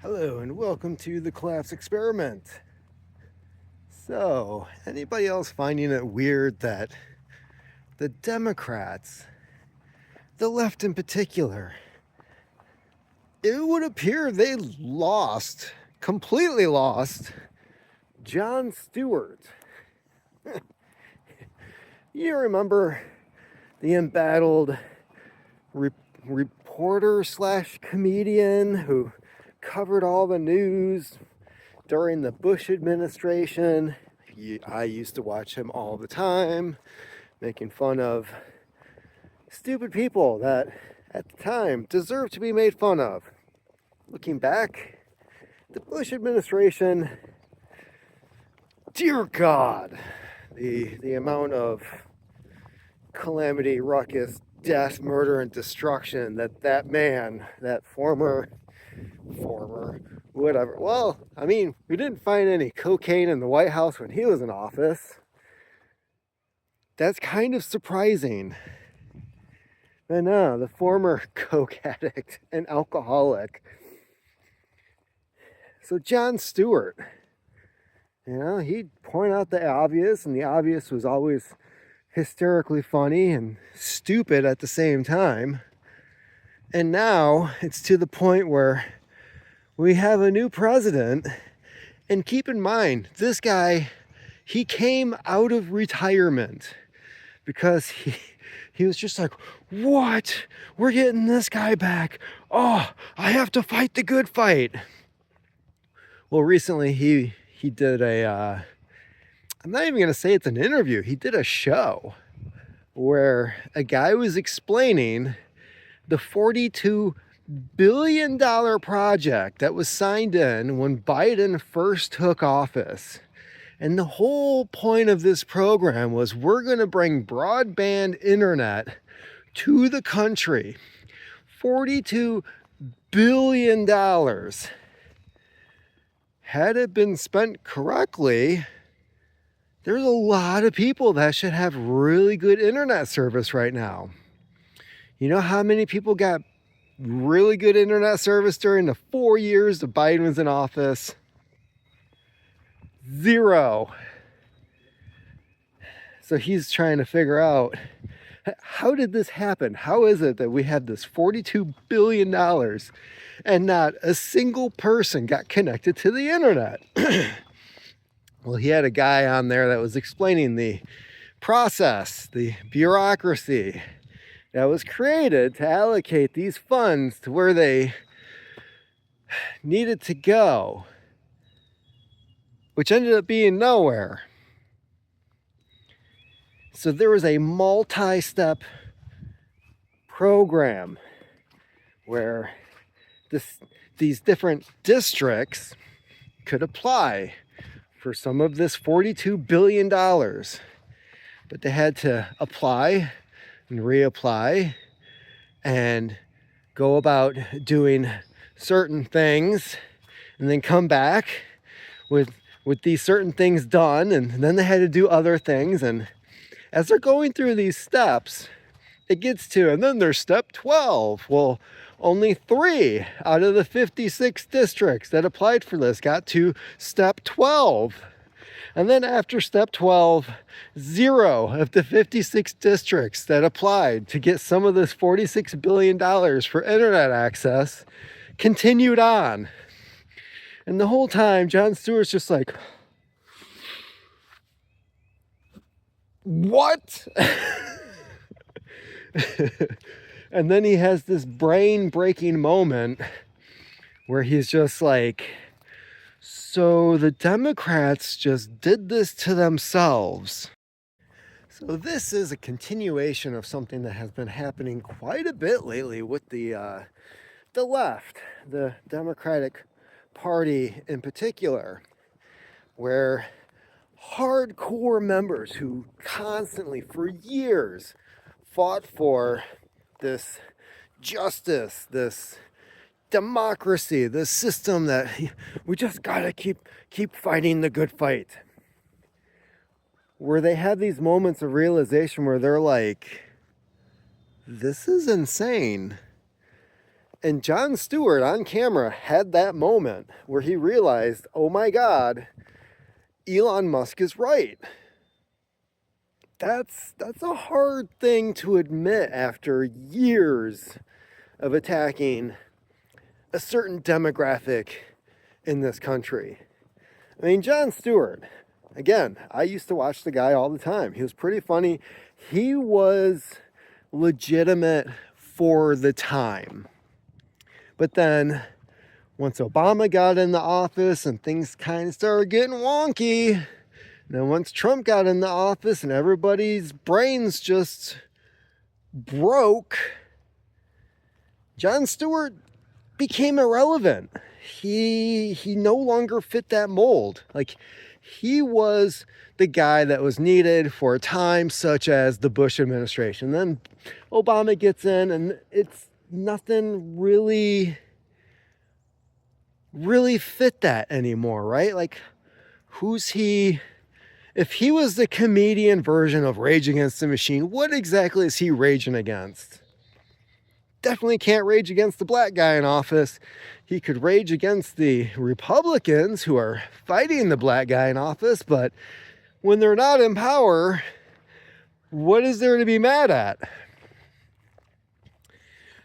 Hello and welcome to the Collapse Experiment. So, anybody else finding it weird that the Democrats, the left in particular, it would appear they completely lost Jon Stewart. You remember the embattled reporter slash comedian who covered all the news during the Bush administration. I used to watch him all the time, making fun of stupid people that at the time deserved to be made fun of. Looking back, the Bush administration, dear God, the amount of calamity, ruckus, death, murder, and destruction that man, that former, whatever. Well, I mean, we didn't find any cocaine in the White House when he was in office. That's kind of surprising. But no, the former coke addict and alcoholic. So Jon Stewart, he'd point out the obvious, and the obvious was always hysterically funny and stupid at the same time. And now it's to the point where we have a new president. And keep in mind, this guy, he came out of retirement because he was just like, what? We're getting this guy back. Oh, I have to fight the good fight. Well, recently he did I'm not even going to say it's an interview. He did a show where a guy was explaining the $42 billion project that was signed in when Biden first took office. And the whole point of this program was we're going to bring broadband internet to the country. $42 billion. Had it been spent correctly, there's a lot of people that should have really good internet service right now. You know how many people got really good internet service during the 4 years that Biden was in office? 0. So he's trying to figure out, how did this happen? How is it that we have this $42 billion and not a single person got connected to the internet? Well, he had a guy on there that was explaining the process, the bureaucracy that was created to allocate these funds to where they needed to go, which ended up being nowhere. So there was a multi-step program where these different districts could apply for some of this $42 billion. But they had to apply and reapply and go about doing certain things and then come back with these certain things done, and then they had to do other things. And as they're going through these steps, it gets to, and then there's step 12. Well, only 3 out of the 56 districts that applied for this got to step 12. And then after step 12, 0 of the 56 districts that applied to get some of this $46 billion for internet access continued on. And the whole time, Jon Stewart's just like, what? And then he has this brain-breaking moment where he's just like, so the Democrats just did this to themselves. So this is a continuation of something that has been happening quite a bit lately with the left, the Democratic Party in particular, where hardcore members who constantly, for years, fought for this justice, this democracy, this system that we just gotta keep fighting the good fight. Where they have these moments of realization where they're like, this is insane. And Jon Stewart on camera had that moment where he realized, oh my God, Elon Musk is right. That's a hard thing to admit after years of attacking a certain demographic in this country. I mean, Jon Stewart, again, I used to watch the guy all the time. He was pretty funny. He was legitimate for the time. But then once Obama got in the office and things kind of started getting wonky, and then once Trump got in the office and everybody's brains just broke, Jon Stewart became irrelevant. He no longer fit that mold. Like, he was the guy that was needed for a time such as the Bush administration. Then Obama gets in and it's nothing really fit that anymore, right? Like, who's he? If he was the comedian version of Rage Against the Machine, what exactly is he raging against? Definitely can't rage against the black guy in office. He could rage against the Republicans who are fighting the black guy in office, but when they're not in power, what is there to be mad at?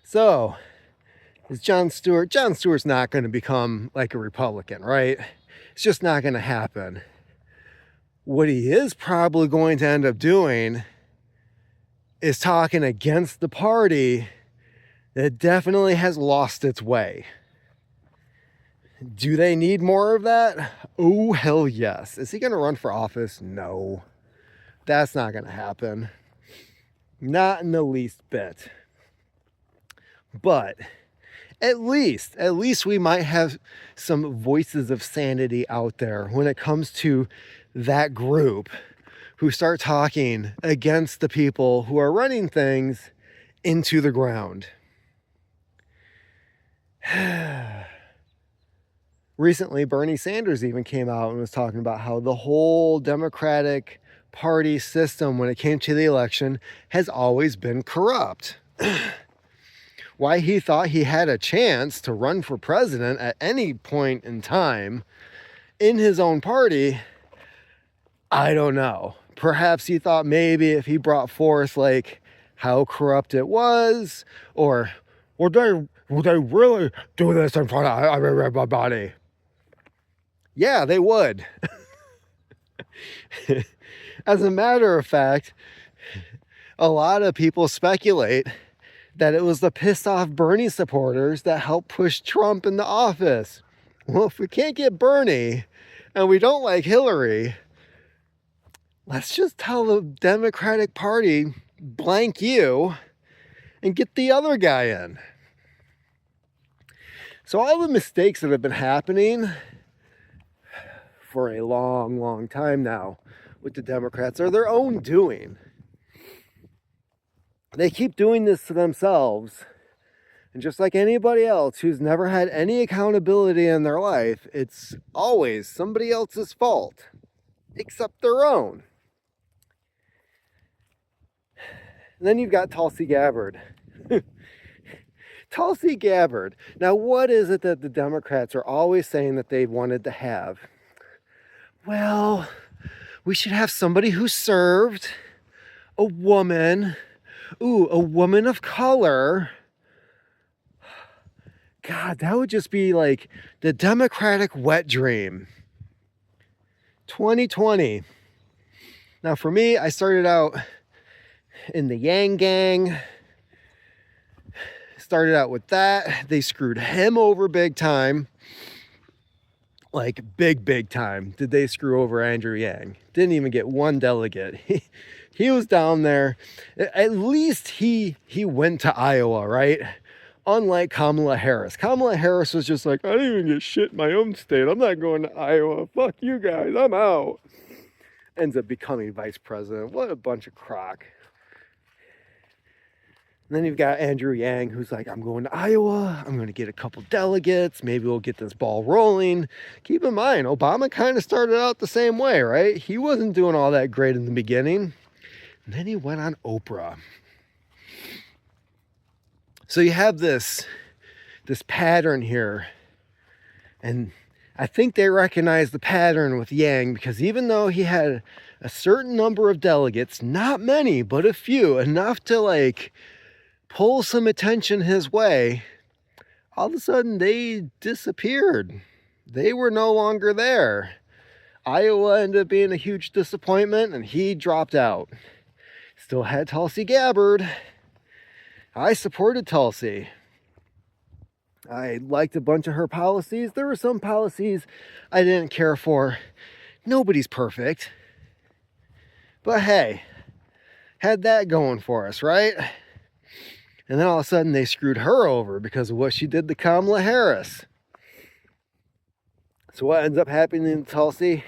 So, is Jon Stewart's not going to become like a Republican, right? It's just not going to happen. What he is probably going to end up doing is talking against the party that definitely has lost its way. Do they need more of that? Oh, hell yes. Is he going to run for office? No. That's not going to happen. Not in the least bit. But at least we might have some voices of sanity out there when it comes to that group who start talking against the people who are running things into the ground. Recently, Bernie Sanders even came out and was talking about how the whole Democratic Party system, when it came to the election, has always been corrupt. Why he thought he had a chance to run for president at any point in time in his own party, I don't know. Perhaps he thought maybe if he brought forth like how corrupt it was, or would they really do this in front of everybody? Yeah, they would. As a matter of fact, a lot of people speculate that it was the pissed off Bernie supporters that helped push Trump into office. Well, if we can't get Bernie and we don't like Hillary, let's just tell the Democratic Party, blank you, and get the other guy in. So all the mistakes that have been happening for a long, long time now with the Democrats are their own doing. They keep doing this to themselves. And just like anybody else who's never had any accountability in their life, it's always somebody else's fault, except their own. And then you've got Tulsi Gabbard. Tulsi Gabbard. Now, what is it that the Democrats are always saying that they wanted to have? Well, we should have somebody who served, a woman, a woman of color. God, that would just be like the Democratic wet dream. 2020. Now, for me, I started out in the Yang Gang. Started out with that. They screwed him over big time. Like big time did they screw over Andrew Yang. Didn't even get one delegate. He was down there. At least he went to Iowa, right? Unlike Kamala Harris. Kamala Harris was just like, I didn't even get shit in my own state. I'm not going to Iowa. Fuck you guys. I'm out. Ends up becoming vice president. What a bunch of crock. And then you've got Andrew Yang, who's like, I'm going to Iowa. I'm going to get a couple delegates. Maybe we'll get this ball rolling. Keep in mind, Obama kind of started out the same way, right? He wasn't doing all that great in the beginning. And then he went on Oprah. So you have this this pattern here. And I think they recognized the pattern with Yang, because even though he had a certain number of delegates, not many, but a few, enough to like pull some attention his way, all of a sudden they disappeared. They were no longer there. Iowa ended up being a huge disappointment, and he dropped out. Still had Tulsi Gabbard. I supported Tulsi. I liked a bunch of her policies. There were some policies I didn't care for. Nobody's perfect. But hey, had that going for us, right? And then all of a sudden they screwed her over because of what she did to Kamala Harris. So what ends up happening to Tulsi?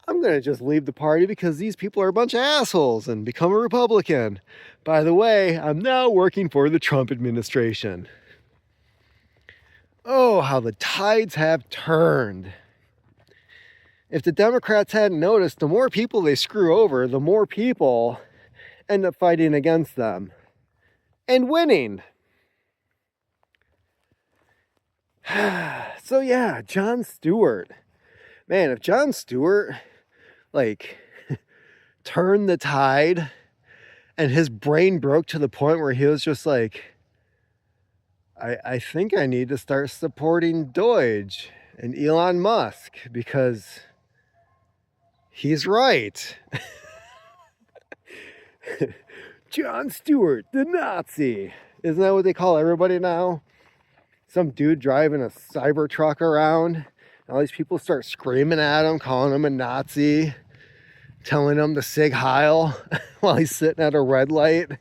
I'm going to just leave the party because these people are a bunch of assholes and become a Republican. By the way, I'm now working for the Trump administration. Oh, how the tides have turned. If the Democrats hadn't noticed, the more people they screw over, the more people end up fighting against them and winning. So yeah, Jon Stewart. Man, if Jon Stewart like turned the tide and his brain broke to the point where he was just like, I think I need to start supporting Doge and Elon Musk because he's right. Jon Stewart, the Nazi. Isn't that what they call everybody now? Some dude driving a cyber truck around, and all these people start screaming at him, calling him a Nazi, telling him to Sig Heil while he's sitting at a red light.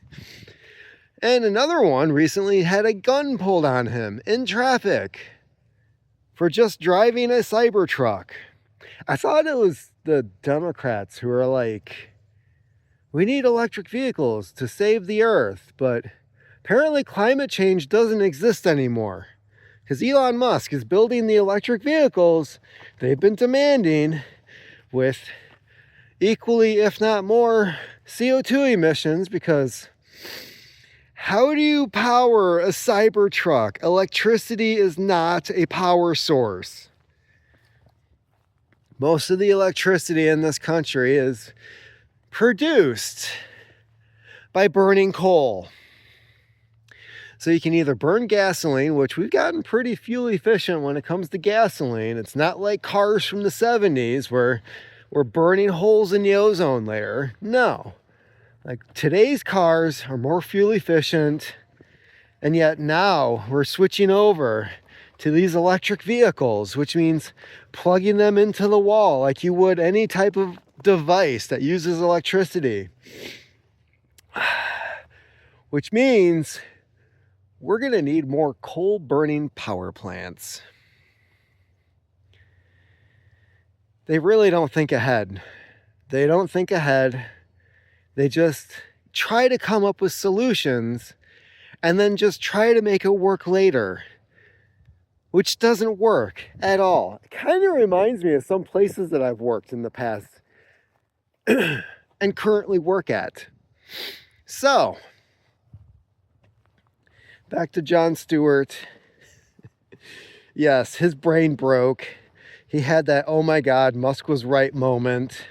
And another one recently had a gun pulled on him in traffic for just driving a cyber truck. I thought it was the Democrats who are like, we need electric vehicles to save the earth, but apparently climate change doesn't exist anymore because Elon Musk is building the electric vehicles they've been demanding with equally, if not more, CO2 emissions, because how do you power a cyber truck? Electricity is not a power source. Most of the electricity in this country is produced by burning coal. So you can either burn gasoline, which we've gotten pretty fuel efficient when it comes to gasoline. It's not like cars from the 70s where we're burning holes in the ozone layer. No. Like today's cars are more fuel efficient, and yet now we're switching over to these electric vehicles, which means plugging them into the wall like you would any type of device that uses electricity. Which means we're going to need more coal burning power plants. They really don't think ahead. They don't think ahead. They just try to come up with solutions and then just try to make it work later, which doesn't work at all. It kind of reminds me of some places that I've worked in the past and currently work at. So, back to Jon Stewart. Yes, his brain broke. He had that, oh my God, Musk was right moment.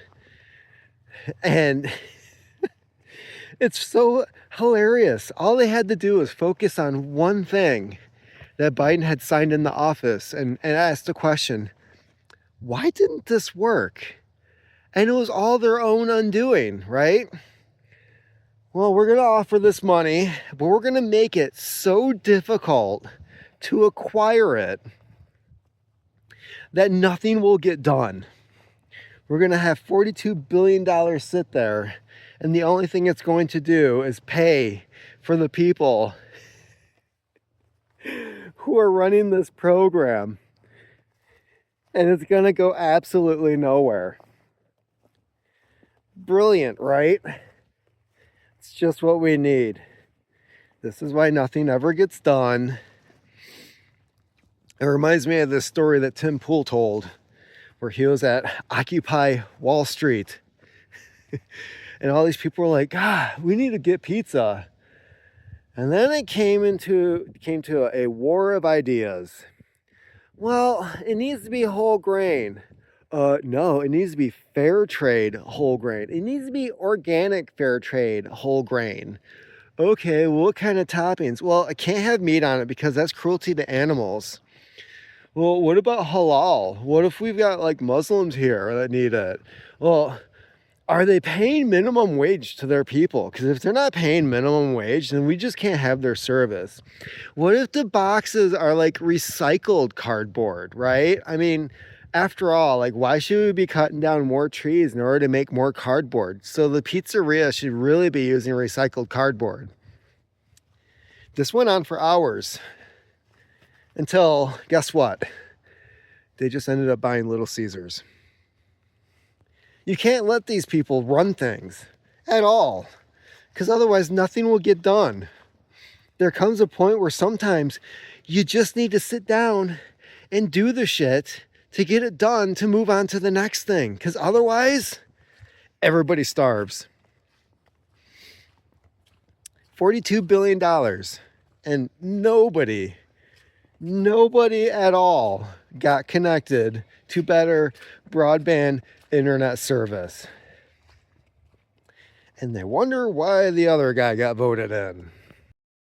And it's so hilarious. All they had to do was focus on one thing that Biden had signed in the office and asked the question, why didn't this work? And it was all their own undoing, right? Well, we're going to offer this money, but we're going to make it so difficult to acquire it that nothing will get done. We're going to have $42 billion sit there, and the only thing it's going to do is pay for the people who are running this program. And it's going to go absolutely nowhere. Brilliant, right? It's just what we need. This is why nothing ever gets done. It reminds me of this story that Tim Pool told, where he was at Occupy Wall Street. And all these people were like, we need to get pizza. And then it came to a war of ideas. Well, it needs to be whole grain. No, it needs to be fair trade whole grain. It needs to be organic fair trade whole grain. Okay, well, what kind of toppings? Well, I can't have meat on it because that's cruelty to animals. Well, what about halal? What if we've got like Muslims here that need it? Well, are they paying minimum wage to their people? Because if they're not paying minimum wage, then we just can't have their service. What if the boxes are like recycled cardboard, right? I mean, after all, like, why should we be cutting down more trees in order to make more cardboard? So the pizzeria should really be using recycled cardboard. This went on for hours until, guess what? They just ended up buying Little Caesars. You can't let these people run things at all, because otherwise nothing will get done. There comes a point where sometimes you just need to sit down and do the shit to get it done to move on to the next thing, because otherwise everybody starves. $42 billion and nobody at all got connected to better broadband internet service. And they wonder why the other guy got voted in.